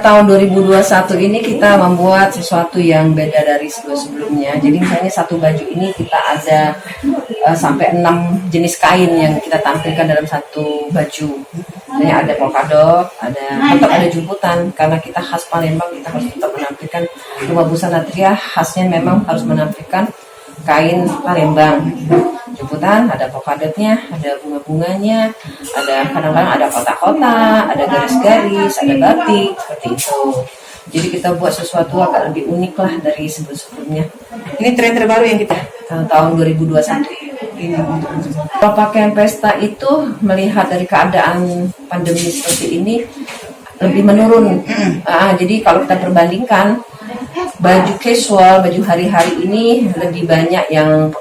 Tahun 2021 ini kita membuat sesuatu yang beda dari sebelumnya. Jadi misalnya satu baju ini kita ada sampai 6 jenis kain yang kita tampilkan dalam satu baju. Misalnya ada polkadot, tetap ada jumputan, karena kita khas Palembang, kita harus tetap menampilkan rumah busana Tria khasnya memang harus menampilkan kain Palembang. Jumputan, ada polkadotnya, ada bunga-bunganya, ada kadang-kadang ada kotak-kotak, ada garis-garis, ada batik, seperti itu. Jadi kita buat sesuatu agak lebih unik lah dari sebelum-sebelumnya. Ini tren terbaru yang kita tahun 2021. Pakaian pesta itu melihat dari keadaan pandemi seperti ini lebih menurun. Jadi kalau kita perbandingkan, baju casual, baju hari-hari ini lebih banyak yang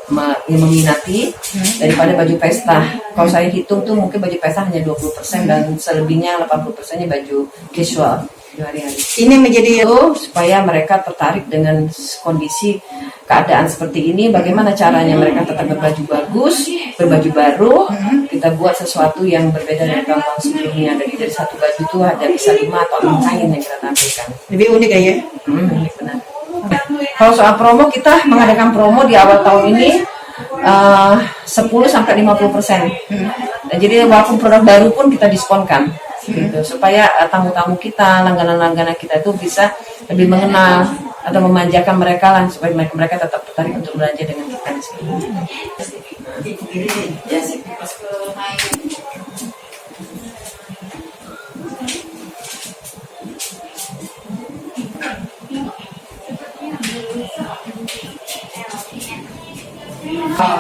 meminati daripada baju pesta. Kalau saya hitung tuh mungkin baju pesta hanya 20% dan selebihnya 80%-nya baju casual, baju hari-hari. Ini menjadi supaya mereka tertarik dengan kondisi keadaan seperti ini. Bagaimana caranya mereka tetap berbaju bagus, berbaju baru. Kita buat sesuatu yang berbeda dari tahun sebelumnya. Dari satu baju itu ada bisa 5 atau 6 kain yang kita tampilkan. lebih unik ya. Benar. Kalau soal promo, kita mengadakan promo di awal tahun ini 10-50%. Dan jadi walaupun produk baru pun kita diskonkan, gitu, supaya tamu-tamu kita, langganan-langganan kita itu bisa lebih mengenal atau memanjakan mereka lah, supaya mereka tetap tertarik untuk belanja dengan kita di sini.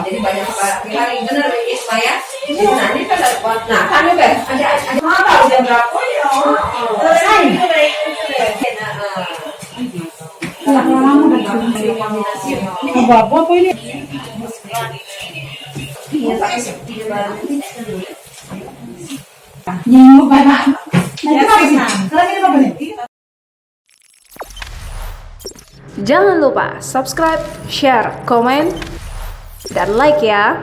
Jadi banyak lari bener ya supaya nanti kan kan ada apa jam berapa ya Apa ini? Jangan lupa subscribe, share, komen, dan like ya.